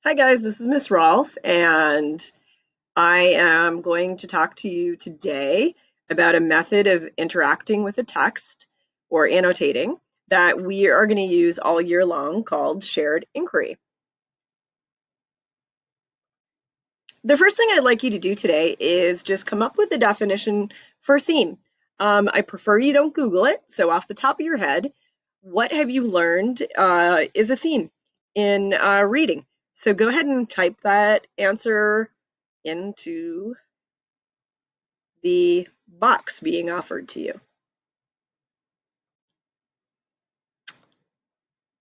Hi guys, this is Miss Rolfe, and I am going to talk to you today about a method of interacting with a text or annotating that we are going to use all year long called shared inquiry. The first thing I'd like you to do today is just come up with a definition for theme. I prefer you don't Google it, so off the top of your head, what have you learned is a theme in reading? So go ahead and type that answer into the box being offered to you.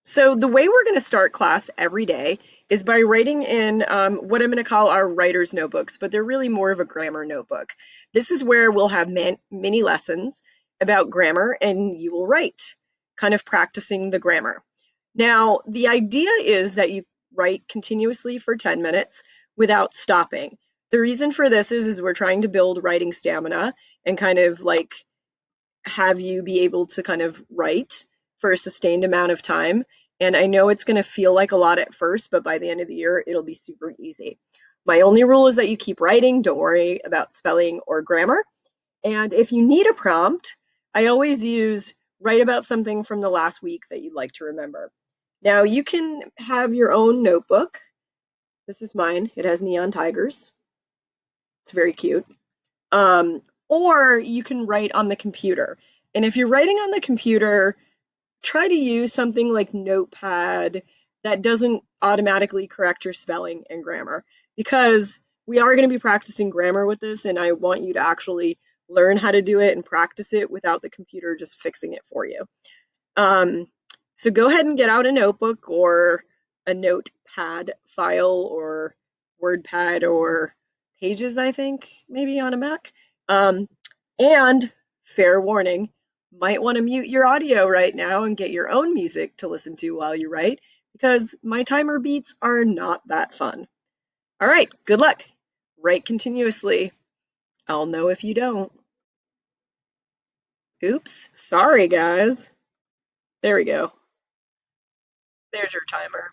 So the way we're going to start class every day is by writing in what I'm going to call our writer's notebooks, but they're really more of a grammar notebook. This is where we'll have mini lessons about grammar and you will write, kind of practicing the grammar. Now, the idea is that you write continuously for 10 minutes without stopping. The reason for this is we're trying to build writing stamina and kind of like have you be able to kind of write for a sustained amount of time. And I know it's going to feel like a lot at first, but by the end of the year, it'll be super easy. My only rule is that you keep writing. Don't worry about spelling or grammar. And if you need a prompt, I always use write about something from the last week that you'd like to remember. Now, you can have your own notebook. This is mine. It has neon tigers. It's very cute. Um, or you can write on the computer. And if you're writing on the computer, try to use something like Notepad that doesn't automatically correct your spelling and grammar because we are going to be practicing grammar with this, and I want you to actually learn how to do it and practice it without the computer just fixing it for you. Um, so go ahead and get out a notebook or a notepad file or WordPad or Pages, I think, maybe on a Mac. Um, and fair warning, might want to mute your audio right now and get your own music to listen to while you write because my timer beats are not that fun. All right, good luck. Write continuously. I'll know if you don't. Oops, sorry guys. There we go. There's your timer.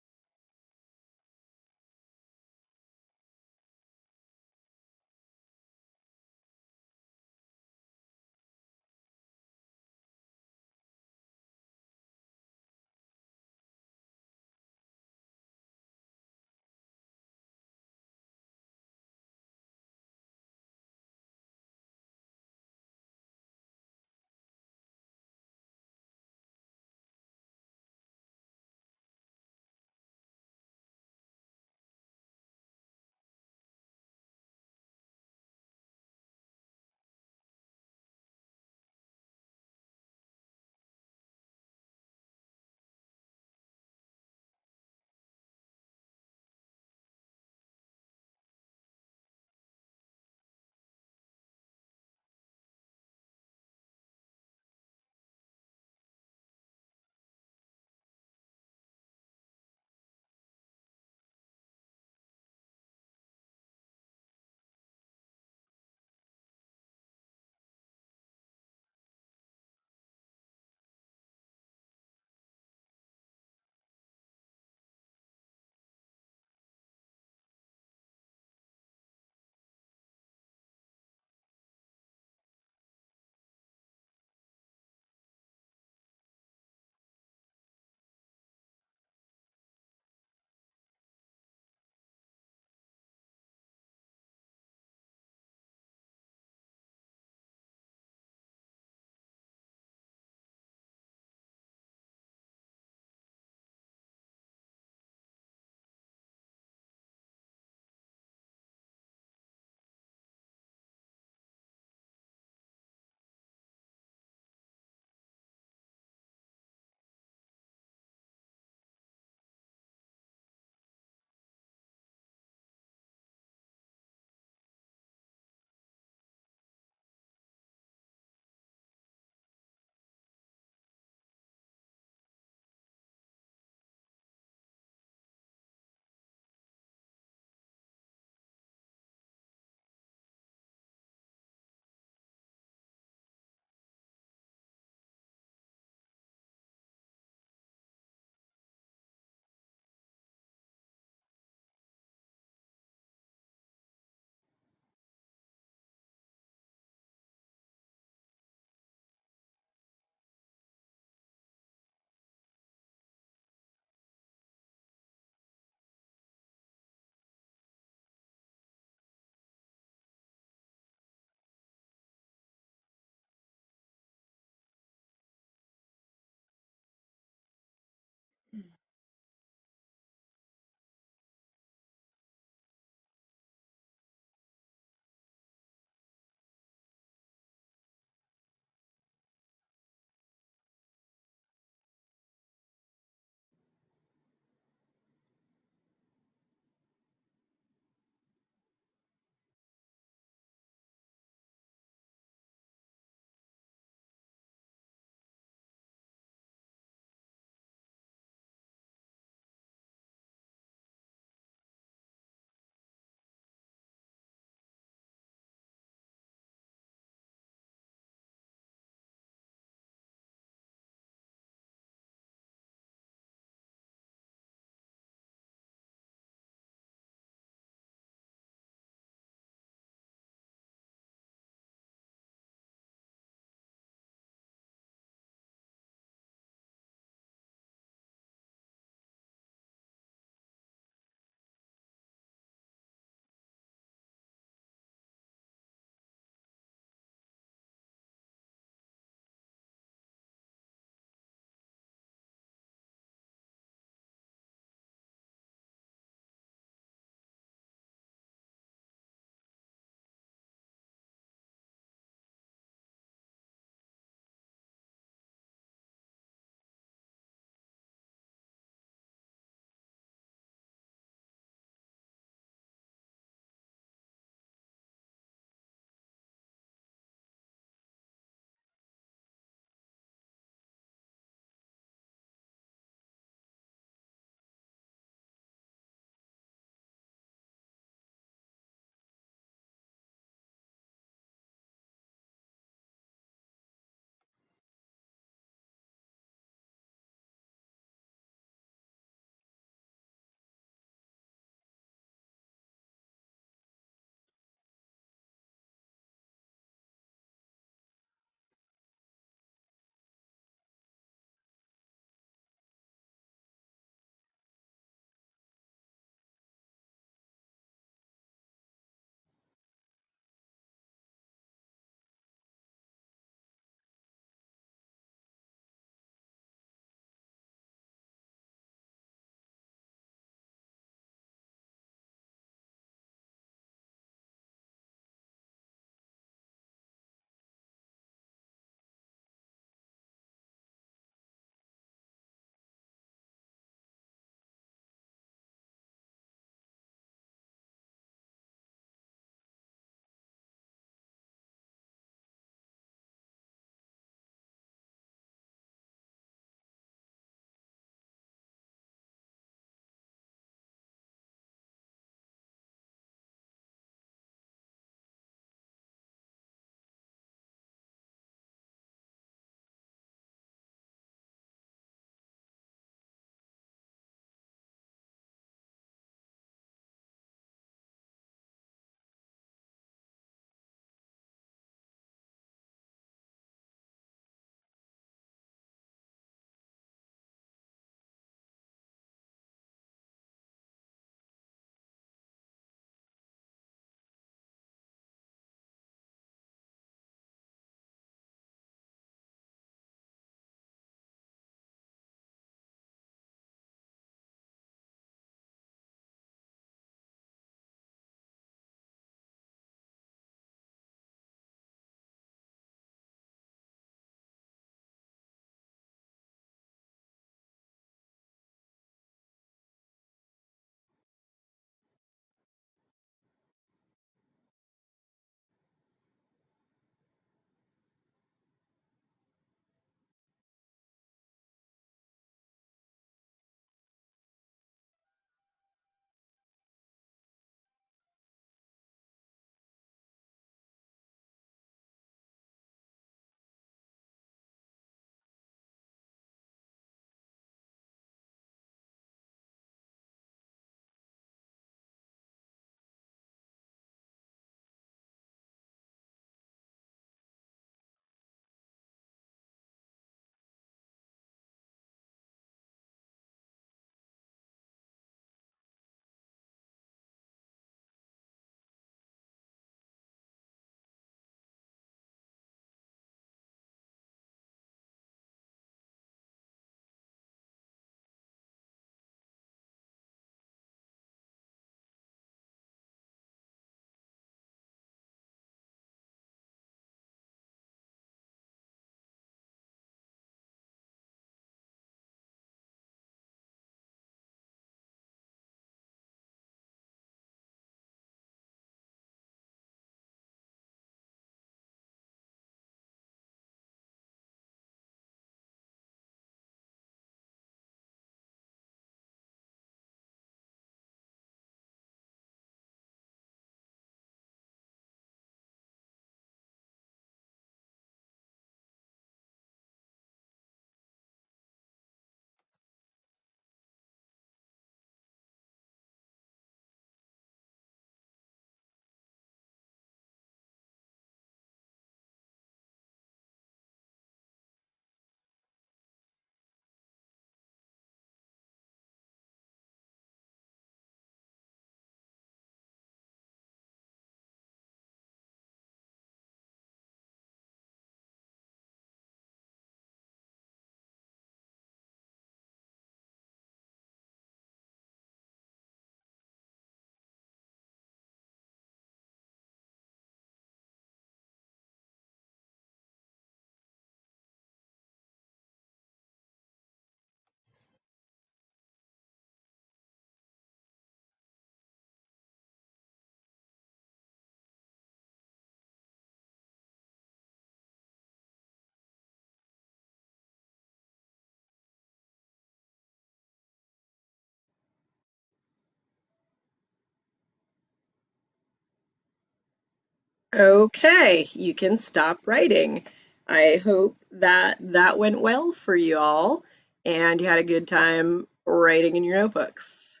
Okay, you can stop writing. I hope that that went well for you all and you had a good time writing in your notebooks.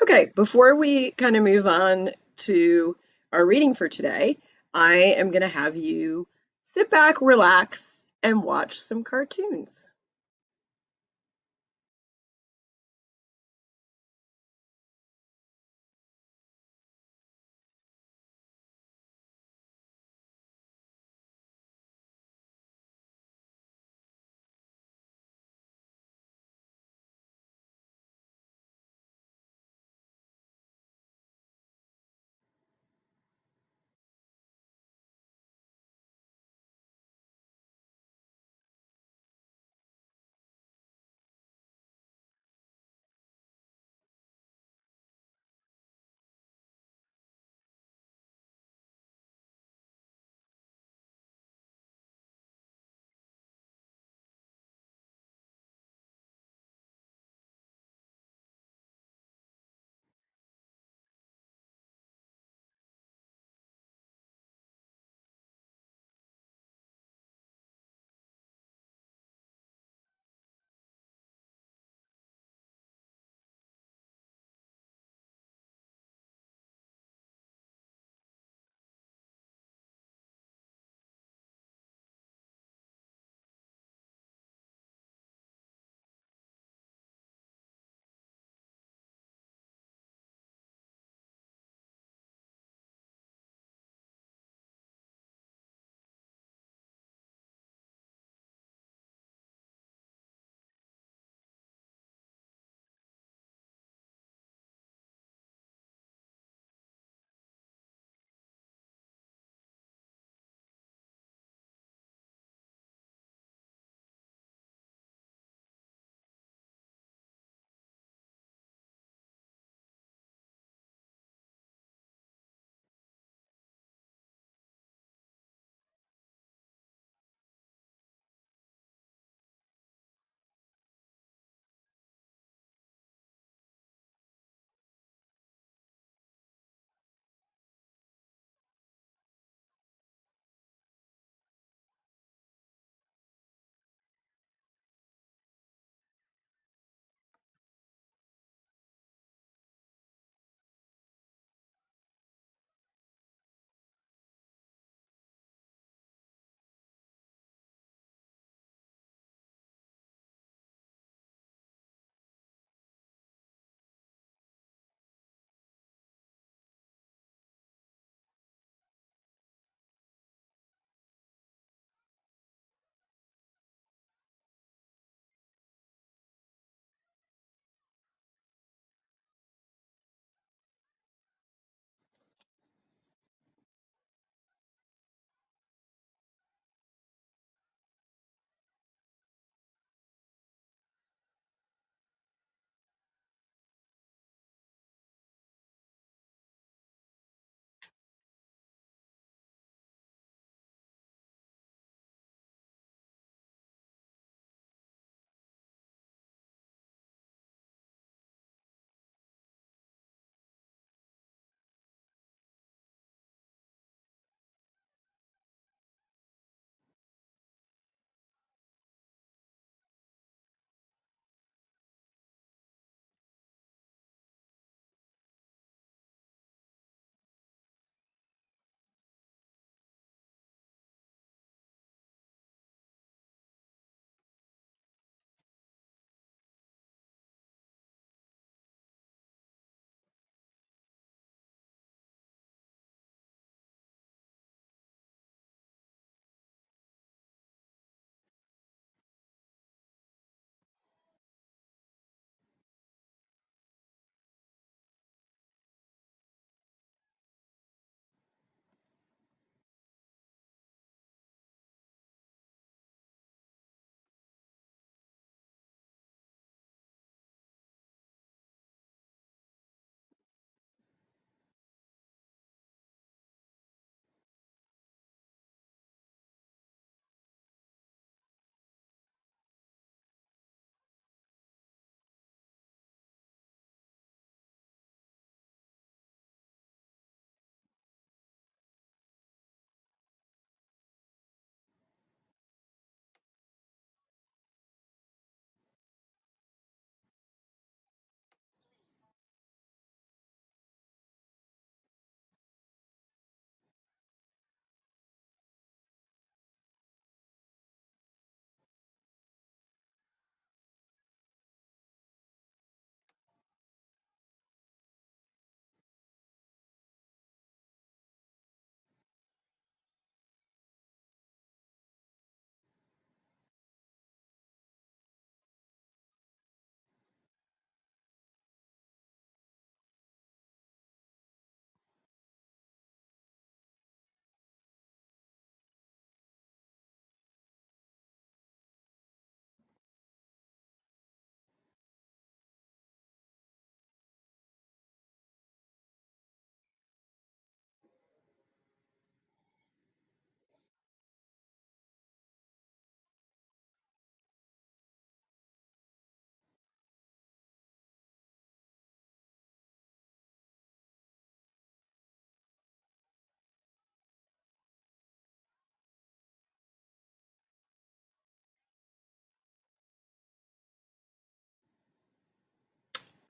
Okay, before we kind of move on to our reading for today, I am going to have you sit back, relax, and watch some cartoons.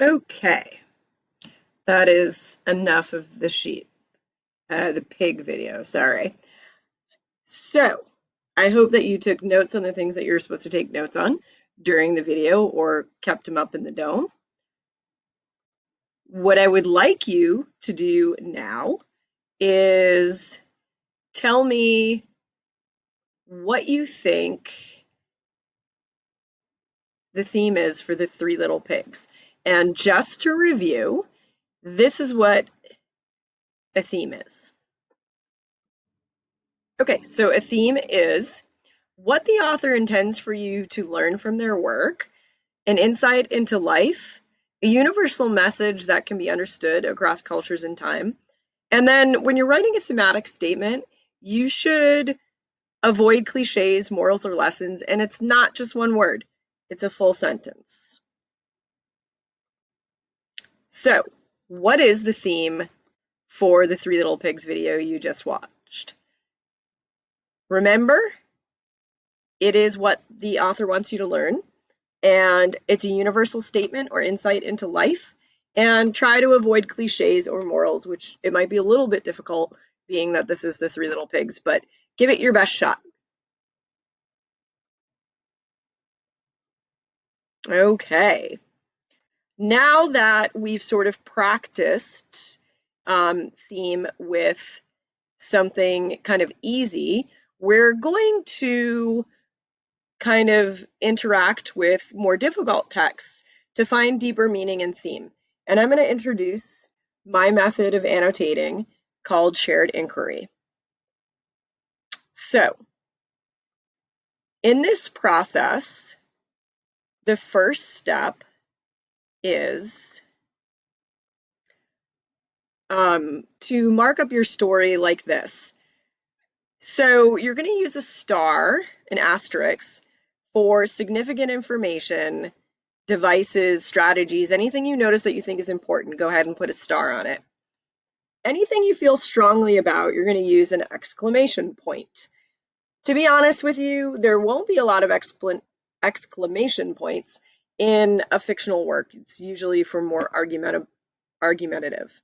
Okay, that is enough of the the pig video, sorry. So, I hope that you took notes on the things that you're supposed to take notes on during the video or kept them up in the dome. What I would like you to do now is tell me what you think the theme is for the Three Little Pigs. And just to review, this is what a theme is. Okay, so a theme is what the author intends for you to learn from their work, an insight into life, a universal message that can be understood across cultures and time. And then when you're writing a thematic statement, you should avoid cliches, morals, or lessons, and it's not just one word, it's a full sentence. So, what is the theme for the Three Little Pigs video you just watched? Remember, it is what the author wants you to learn, and it's a universal statement or insight into life. And try to avoid cliches or morals, which it might be a little bit difficult being that this is the Three Little Pigs, but give it your best shot. Okay. Now that we've sort of practiced theme with something kind of easy, we're going to kind of interact with more difficult texts to find deeper meaning and theme. And I'm going to introduce my method of annotating called shared inquiry. So, in this process, the first step is to mark up your story like this. So you're going to use a star, an asterisk, for significant information, devices, strategies, anything you notice that you think is important, go ahead and put a star on it. Anything you feel strongly about, you're going to use an exclamation point. To be honest with you, there won't be a lot of exclamation points in a fictional work. It's usually for more argumentative,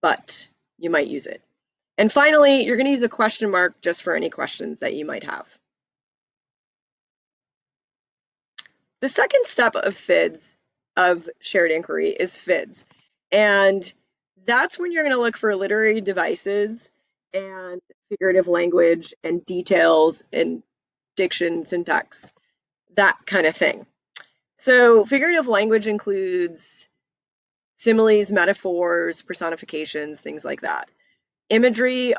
but you might use it. And finally, you're going to use a question mark just for any questions that you might have. The second step of FIDS, of shared inquiry, is FIDS. And that's when you're going to look for literary devices and figurative language and details and diction, syntax, that kind of thing. So figurative language includes similes, metaphors, personifications, things like that. Imagery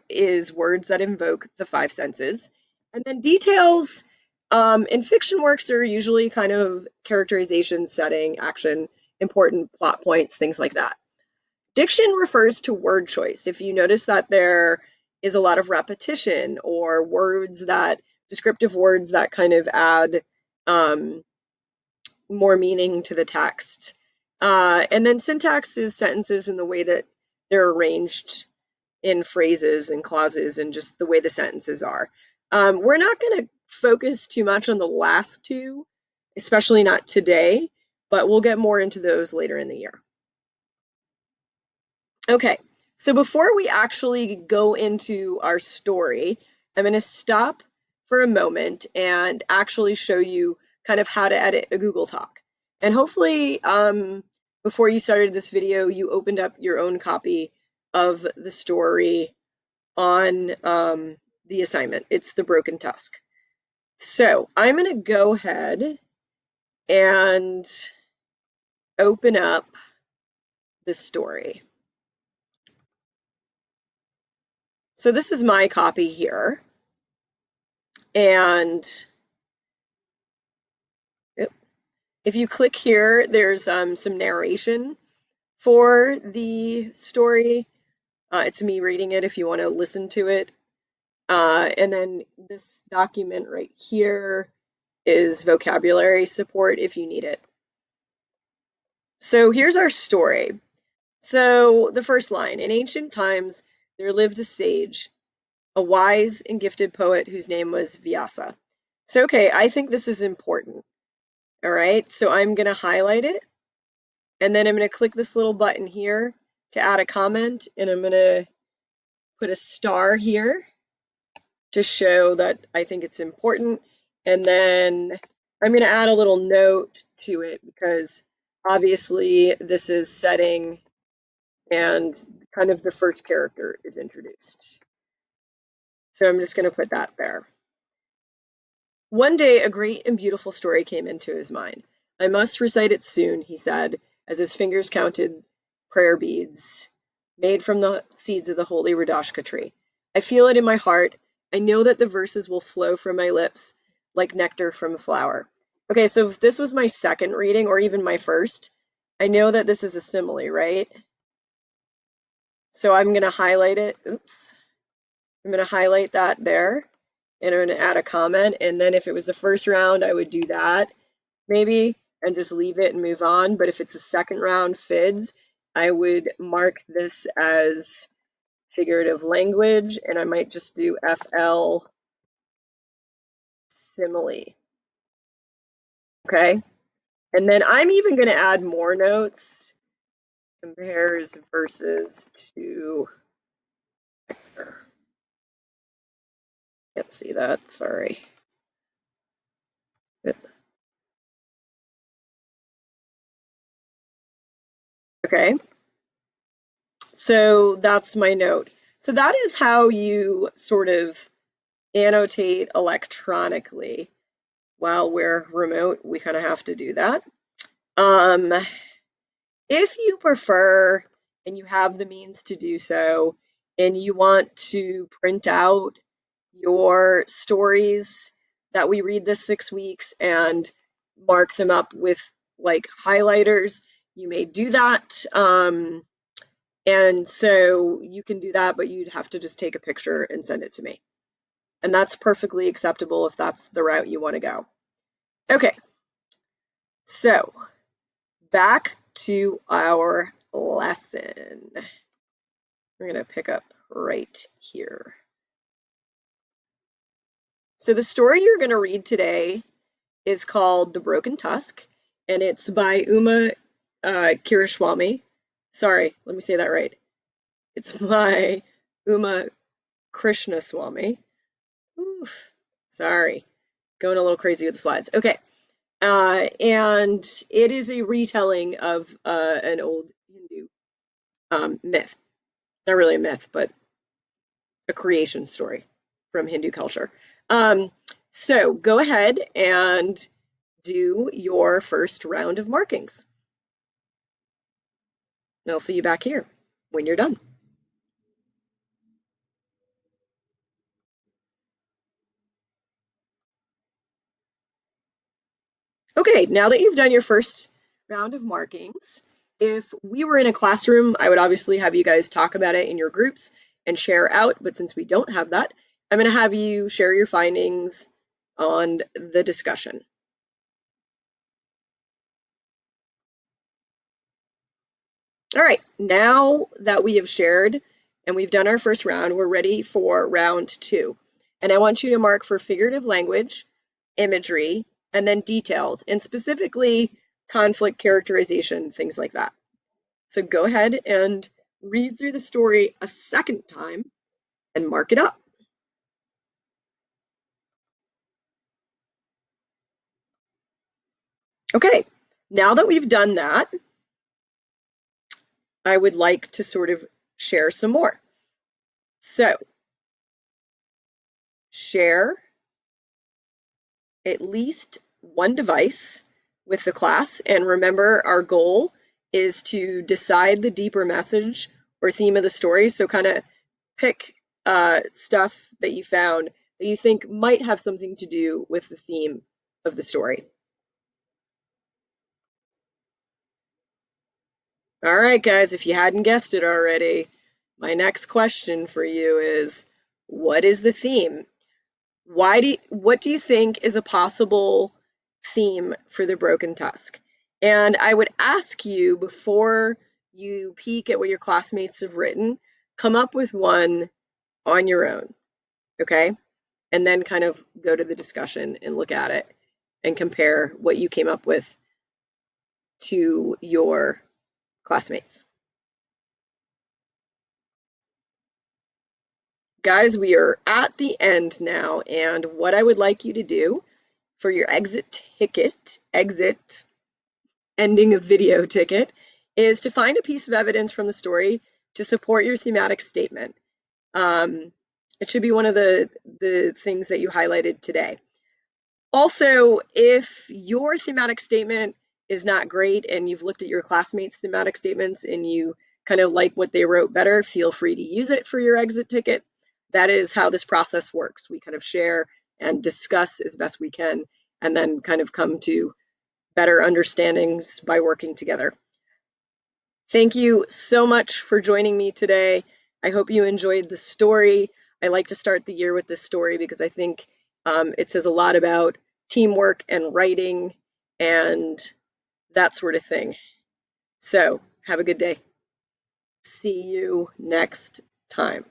is words that invoke the five senses. And then details, in fiction works, are usually kind of characterization, setting, action, important plot points, things like that. Diction refers to word choice. If you notice that there is a lot of repetition or descriptive words that kind of add more meaning to the text. And then syntax is sentences in the way that they're arranged in phrases and clauses and just the way the sentences are. We're not going to focus too much on the last two, especially not today, but we'll get more into those later in the year. Okay, so before we actually go into our story, I'm going to stop for a moment and actually show you kind of how to edit a Google Doc. And hopefully, before you started this video, you opened up your own copy of the story on the assignment. It's The Broken Tusk. So I'm going to go ahead and open up the story. So this is my copy here. And if you click here, there's some narration for the story. It's me reading it if you want to listen to it. And then this document right here is vocabulary support if you need it. So here's our story. So the first line, in ancient times, there lived a sage, a wise and gifted poet whose name was Vyasa. So, okay, I think this is important. All right, so I'm going to highlight it, and then I'm going to click this little button here to add a comment, and I'm going to put a star here to show that I think it's important. And then I'm going to add a little note to it because obviously this is setting and kind of the first character is introduced. So I'm just going to put that there. One day a great and beautiful story came into his mind. I must recite it soon, he said, as his fingers counted prayer beads made from the seeds of the holy Radoshka tree. I feel it in my heart. I know that the verses will flow from my lips like nectar from a flower. Okay, so if this was my second reading or even my first, I know that this is a simile, right? So I'm going to highlight it. Oops. I'm going to highlight that there, and I'm going to add a comment. And then if it was the first round, I would do that maybe and just leave it and move on. But if it's a second round FIDS, I would mark this as figurative language, and I might just do FL simile. Okay. And then I'm even going to add more notes. Compares verses to, can't see that, sorry. Okay. So that's my note. So that is how you sort of annotate electronically. While we're remote, we kind of have to do that. If you prefer and you have the means to do so, and you want to print out your stories that we read this 6 weeks and mark them up with like highlighters, you may do that. And so you can do that, but you'd have to just take a picture and send it to me. And that's perfectly acceptable if that's the route you want to go. Okay, so back to our lesson. We're going to pick up right here. So the story you're going to read today is called The Broken Tusk, and it's by Uma Kirishwami. Sorry, let me say that right. It's by Uma Krishnaswamy. Oof, sorry, going a little crazy with the slides. Okay, and it is a retelling of an old Hindu myth. Not really a myth, but a creation story from Hindu culture. So go ahead and do your first round of markings. I'll see you back here when you're done. Okay, now that you've done your first round of markings, if we were in a classroom, I would obviously have you guys talk about it in your groups and share out, but since we don't have that, I'm going to have you share your findings on the discussion. All right, now that we have shared and we've done our first round, we're ready for round two. And I want you to mark for figurative language, imagery, and then details, and specifically conflict characterization, things like that. So go ahead and read through the story a second time and mark it up. Okay, now that we've done that, I would like to sort of share some more. So share at least one device with the class. And remember, our goal is to decide the deeper message or theme of the story. So kind of pick stuff that you found that you think might have something to do with the theme of the story. All right, guys, if you hadn't guessed it already, my next question for you is, what is the theme? What do you think is a possible theme for the Broken Tusk? And I would ask you before you peek at what your classmates have written, come up with one on your own, okay? And then kind of go to the discussion and look at it and compare what you came up with to your classmates. Guys, we are at the end now, and what I would like you to do for your exit ending of video ticket, is to find a piece of evidence from the story to support your thematic statement. Um, it should be one of the things that you highlighted today. Also, if your thematic statement is not great and you've looked at your classmates' thematic statements and you kind of like what they wrote better, feel free to use it for your exit ticket. That is how this process works. We kind of share and discuss as best we can and then kind of come to better understandings by working together. Thank you so much for joining me today. I hope you enjoyed the story. I like to start the year with this story because I think it says a lot about teamwork and writing and that sort of thing. So, have a good day. See you next time.